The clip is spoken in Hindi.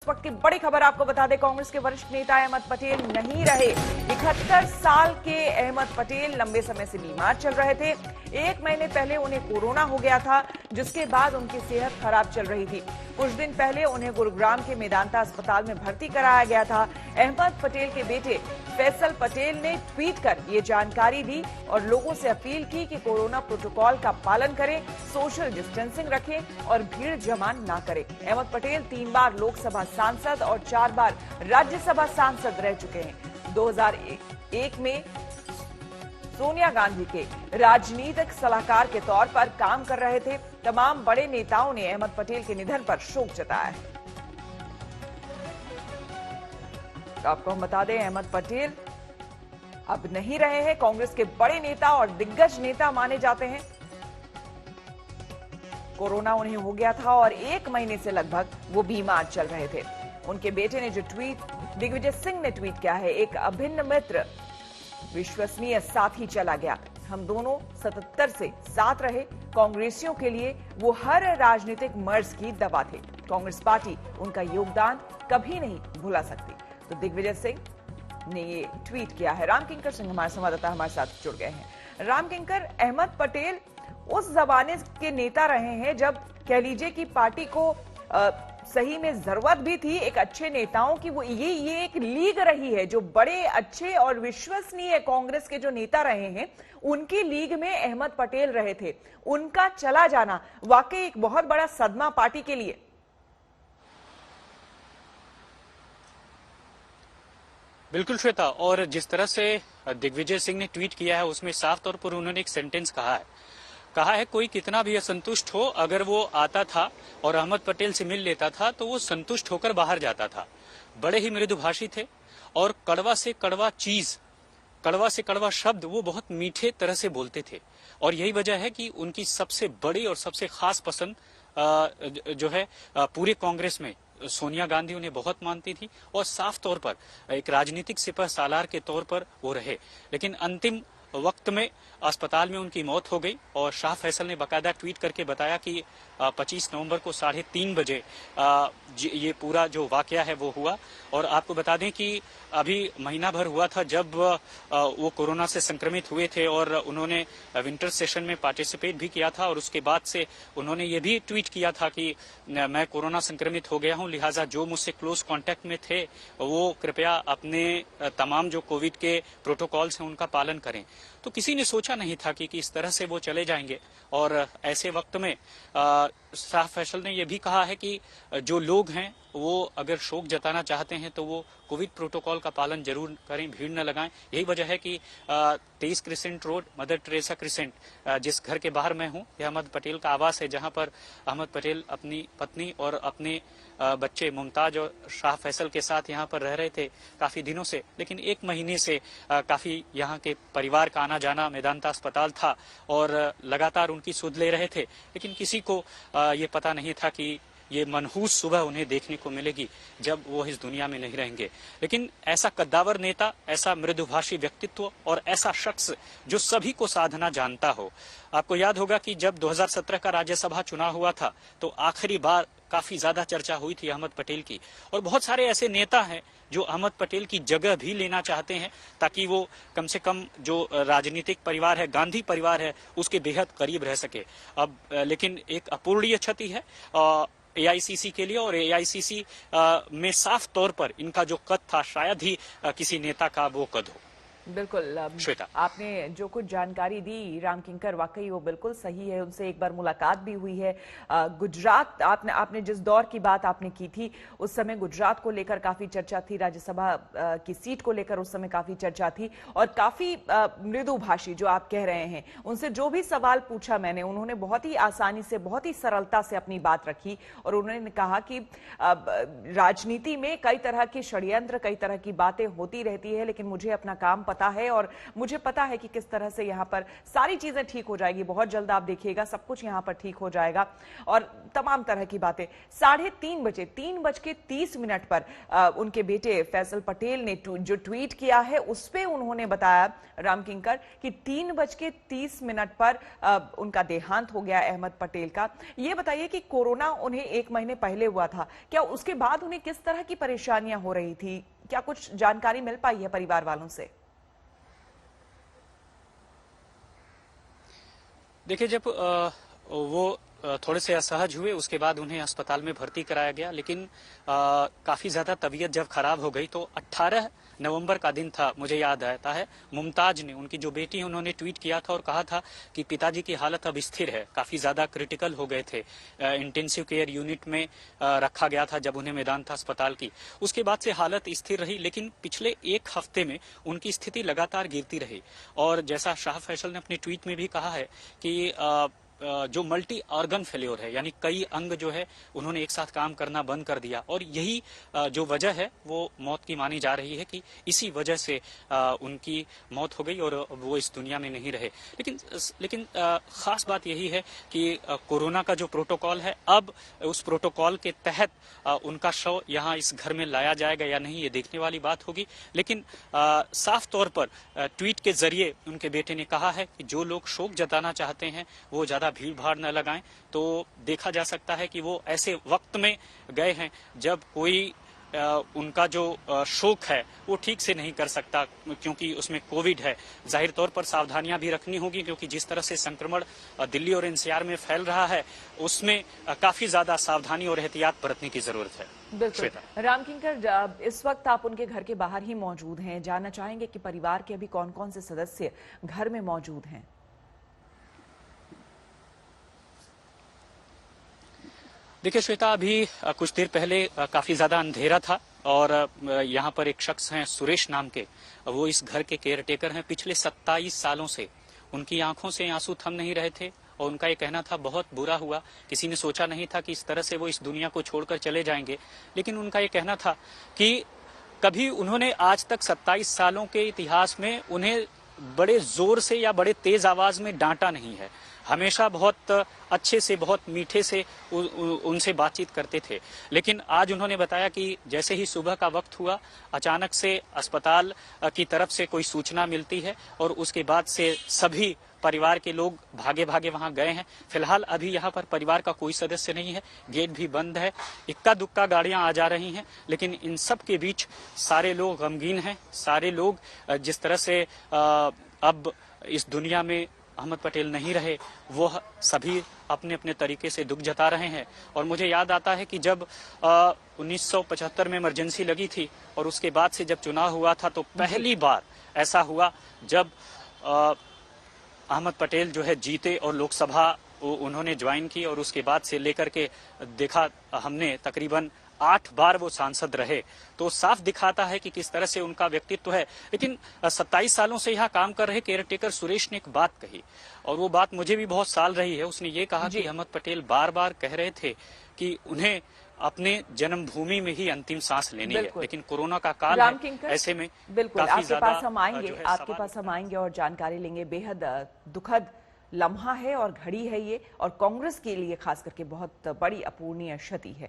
इस वक्त की बड़ी खबर आपको बता दें, कांग्रेस के वरिष्ठ नेता अहमद पटेल नहीं रहे। 71 साल के अहमद पटेल लंबे समय से बीमार चल रहे थे। 1 महीने पहले उन्हें कोरोना हो गया था, जिसके बाद उनकी सेहत खराब चल रही थी। कुछ दिन पहले उन्हें गुरुग्राम के मेदांता अस्पताल में भर्ती कराया गया था। अहमद पटेल के बेटे फैसल पटेल ने ट्वीट कर ये जानकारी दी और लोगों से अपील की कि कोरोना प्रोटोकॉल का पालन करें, सोशल डिस्टेंसिंग रखें और भीड़ जमा ना करें। अहमद पटेल 3 बार लोकसभा सांसद और 4 बार राज्यसभा सांसद रह चुके हैं। 2001 में सोनिया गांधी के राजनीतिक सलाहकार के तौर पर काम कर रहे थे। तमाम बड़े नेताओं ने अहमद पटेल के निधन पर शोक जताया है। तो आपको हम बता दें, अहमद पटेल अब नहीं रहे हैं। कांग्रेस के बड़े नेता और दिग्गज नेता माने जाते हैं। कोरोना उन्हें हो गया था और 1 महीने से लगभग वो बीमार चल रहे थे। उनके बेटे ने जो ट्वीट दिग्विजय सिंह ने ट्वीट किया है, एक अभिन्न मित्र, विश्वसनीय साथी चला गया। हम दोनों 77 से साथ रहे। कांग्रेसियों के लिए वो हर राजनीतिक मर्ज की दवा थे। कांग्रेस पार्टी उनका योगदान कभी नहीं भुला सकती। तो दिग्विजय सिंह ने ये ट्वीट किया है। राम किंकर सिंह हमारे संवाददाता हमारे साथ जुड़ गए हैं। राम किंकर, अहमद पटेल उस जमाने के नेता रहे हैं जब कह लीजिए कि पार्टी को सही में जरूरत भी थी एक अच्छे नेताओं की। वो ये एक लीग रही है जो बड़े अच्छे और विश्वसनीय कांग्रेस के जो नेता रहे हैं, उनकी लीग में अहमद पटेल रहे थे। उनका चला जाना वाकई एक बहुत बड़ा सदमा पार्टी के लिए। बिल्कुल श्वेता, और जिस तरह से दिग्विजय सिंह ने ट्वीट किया है उसमें साफ तौर पर उन्होंने एक सेंटेंस कहा है कोई कितना भी असंतुष्ट हो, अगर वो आता था और अहमद पटेल से मिल लेता था तो वो संतुष्ट होकर बाहर जाता था। बड़े ही मृदुभाषी थे और कड़वा से कड़वा चीज, कड़वा से कड़वा शब्द वो बहुत मीठे तरह से बोलते थे। और यही वजह है कि उनकी सबसे बड़ी और सबसे खास पसंद जो है पूरे कांग्रेस में सोनिया गांधी उन्हें बहुत मानती थी और साफ तौर पर एक राजनीतिक सिपह सालार के तौर पर वो रहे। लेकिन अंतिम वक्त में अस्पताल में उनकी मौत हो गई और शाह फैसल ने बाकायदा ट्वीट करके बताया कि 25 नवंबर को 3:30 बजे ये पूरा जो वाकया है वो हुआ। और आपको बता दें कि अभी महीना भर हुआ था जब वो कोरोना से संक्रमित हुए थे और उन्होंने विंटर सेशन में पार्टिसिपेट भी किया था। और उसके बाद से उन्होंने ये भी ट्वीट किया था कि मैं कोरोना संक्रमित हो गया हूं, लिहाजा जो मुझसे क्लोज कांटेक्ट में थे वो कृपया अपने तमाम जो कोविड के प्रोटोकॉल्स हैं उनका पालन करें। तो किसी ने सोचा नहीं था कि इस तरह से वो चले जाएंगे। और ऐसे वक्त में शाह फैसल ने यह भी कहा है कि जो लोग हैं वो अगर शोक जताना चाहते हैं तो वो कोविड प्रोटोकॉल का पालन जरूर करें, भीड़ न लगाएं। यही वजह है कि 23 crescent road, mother Teresa crescent, जिस घर के बाहर मैं हूं, यह अहमद पटेल का आवास है, जहां पर अहमद पटेल अपनी पत्नी और अपने बच्चे मुमताज और शाह फैसल के साथ यहाँ पर रह रहे थे काफी दिनों से। लेकिन 1 महीने से काफी यहाँ के परिवार का आना जाना मेदांता अस्पताल था और लगातार उनकी सुध ले रहे थे। लेकिन किसी को ये पता नहीं था कि ये मनहूस सुबह उन्हें देखने को मिलेगी जब वो इस दुनिया में नहीं रहेंगे। लेकिन ऐसा कद्दावर नेता, ऐसा मृदुभाषी व्यक्तित्व और ऐसा शख्स जो सभी को साधना जानता हो। आपको याद होगा कि जब 2017 का राज्यसभा चुनाव हुआ था तो आखिरी बार काफी ज्यादा चर्चा हुई थी अहमद पटेल की। और बहुत सारे ऐसे नेता हैं जो अहमद पटेल की जगह भी लेना चाहते हैं ताकि वो कम से कम जो राजनीतिक परिवार है, गांधी परिवार है, उसके बेहद करीब रह सके। अब लेकिन एक अपूरणीय क्षति है एआईसीसी के लिए, और एआईसीसी में साफ तौर पर इनका जो कद था शायद ही किसी नेता का वो कद हो। बिल्कुल श्वेता, आपने जो कुछ जानकारी दी राम किंकर, वाकई वो बिल्कुल सही है। उनसे एक बार मुलाकात भी हुई है। गुजरात, आपने जिस दौर की बात आपने की थी उस समय गुजरात को लेकर काफी चर्चा थी, राज्यसभा की सीट को लेकर उस समय काफी चर्चा थी। और काफी मृदुभाषी जो आप कह रहे हैं, उनसे जो भी सवाल पूछा मैंने, उन्होंने बहुत ही आसानी से, बहुत ही सरलता से अपनी बात रखी। और उन्होंने कहा कि राजनीति में कई तरह के षड्यंत्र, कई तरह की बातें होती रहती है, लेकिन मुझे अपना काम पता पता है और मुझे पता है कि किस तरह से यहाँ पर सारी चीजें ठीक हो जाएगी। बहुत जल्द आप देखिएगा सब कुछ यहाँ पर ठीक हो जाएगा और तमाम तरह की बातें। 3:30 बजे 3:30 पर उनके बेटे फैसल पटेल ने जो ट्वीट किया है उस पे उन्होंने बताया, राम किंकर, कि 3:30 पर उनका देहांत हो गया अहमद पटेल का। ये बताइए कि कोरोना उन्हें 1 महीने पहले हुआ था, क्या उसके बाद उन्हें किस तरह की परेशानियां हो रही थी? क्या कुछ जानकारी मिल पाई है परिवार वालों से? देखिए, जब वो थोड़े से असहज हुए उसके बाद उन्हें अस्पताल में भर्ती कराया गया, लेकिन काफी ज्यादा तबीयत जब खराब हो गई तो 18 नवंबर का दिन था, मुझे याद आता है, मुमताज ने, उनकी जो बेटी है, उन्होंने ट्वीट किया था और कहा था कि पिताजी की हालत अब स्थिर है, काफी ज्यादा क्रिटिकल हो गए थे, इंटेंसिव केयर यूनिट में रखा गया था जब उन्हें मैदान था अस्पताल की। उसके बाद से हालत स्थिर रही, लेकिन पिछले 1 हफ्ते में उनकी स्थिति लगातार गिरती रही और जैसा शाह फैसल ने अपने ट्वीट में भी कहा है कि जो मल्टी ऑर्गन फेल्योर है, यानी कई अंग जो है उन्होंने एक साथ काम करना बंद कर दिया और यही जो वजह है वो मौत की मानी जा रही है कि इसी वजह से उनकी मौत हो गई और वो इस दुनिया में नहीं रहे। लेकिन खास बात यही है कि कोरोना का जो प्रोटोकॉल है, अब उस प्रोटोकॉल के तहत उनका शव यहाँ इस घर में लाया जाएगा या नहीं, ये देखने वाली बात होगी। लेकिन साफ तौर पर ट्वीट के जरिए उनके बेटे ने कहा है कि जो लोग शोक जताना चाहते हैं वो ज्यादा भीड़ भाड़ न लगाएं। तो देखा जा सकता है कि वो ऐसे वक्त में गए हैं जब कोई उनका जो शोक है वो ठीक से नहीं कर सकता, क्योंकि उसमें कोविड है। जाहिर तौर पर सावधानियां भी रखनी होगी, क्योंकि जिस तरह से संक्रमण दिल्ली और एनसीआर में फैल रहा है उसमें काफी ज्यादा सावधानी और एहतियात बरतने की जरूरत है। बिल्कुल राम किंकर, इस वक्त आप उनके घर के बाहर ही मौजूद हैं, जानना चाहेंगे कि परिवार के अभी कौन कौन से सदस्य घर में मौजूद हैं? देखिए श्वेता, अभी कुछ देर पहले काफी ज्यादा अंधेरा था और यहाँ पर एक शख्स हैं सुरेश नाम के, वो इस घर के केयर टेकर हैं। पिछले 27 सालों से उनकी आंखों से आंसू थम नहीं रहे थे और उनका ये कहना था बहुत बुरा हुआ, किसी ने सोचा नहीं था कि इस तरह से वो इस दुनिया को छोड़कर चले जाएंगे। लेकिन उनका ये कहना था कि कभी उन्होंने आज तक 27 सालों के इतिहास में उन्हें बड़े जोर से या बड़े तेज आवाज में डांटा नहीं है, हमेशा बहुत अच्छे से, बहुत मीठे से उनसे बातचीत करते थे। लेकिन आज उन्होंने बताया कि जैसे ही सुबह का वक्त हुआ, अचानक से अस्पताल की तरफ से कोई सूचना मिलती है और उसके बाद से सभी परिवार के लोग भागे भागे वहां गए हैं। फिलहाल अभी यहाँ पर परिवार का कोई सदस्य नहीं है, गेट भी बंद है, इक्का दुक्का गाड़ियां आ जा रही हैं, लेकिन इन सब के बीच सारे लोग गमगीन हैं। सारे लोग जिस तरह से अब इस दुनिया में अहमद पटेल नहीं रहे, वो सभी अपने अपने तरीके से दुख जता रहे हैं। और मुझे याद आता है कि जब 1975 में इमरजेंसी लगी थी और उसके बाद से जब चुनाव हुआ था तो पहली बार ऐसा हुआ जब अहमद पटेल जो है जीते और लोकसभा उन्होंने ज्वाइन की और उसके बाद से लेकर के देखा हमने तकरीबन 8 बार वो सांसद रहे। तो साफ दिखाता है कि किस तरह से उनका व्यक्तित्व है। लेकिन 27 सालों से यहाँ काम कर रहे केयर टेकर सुरेश ने एक बात कही और वो बात मुझे भी बहुत साल रही है। उसने ये कहा कि अहमद पटेल बार बार कह रहे थे कि उन्हें अपने जन्मभूमि में ही अंतिम सांस लेनी है, लेकिन कोरोना का काल है, ऐसे में बिल्कुल आपके पास हम आएंगे और जानकारी लेंगे। बेहद दुखद लम्हा है और घड़ी है ये, और कांग्रेस के लिए खास करके बहुत बड़ी अपूर्णीय क्षति है।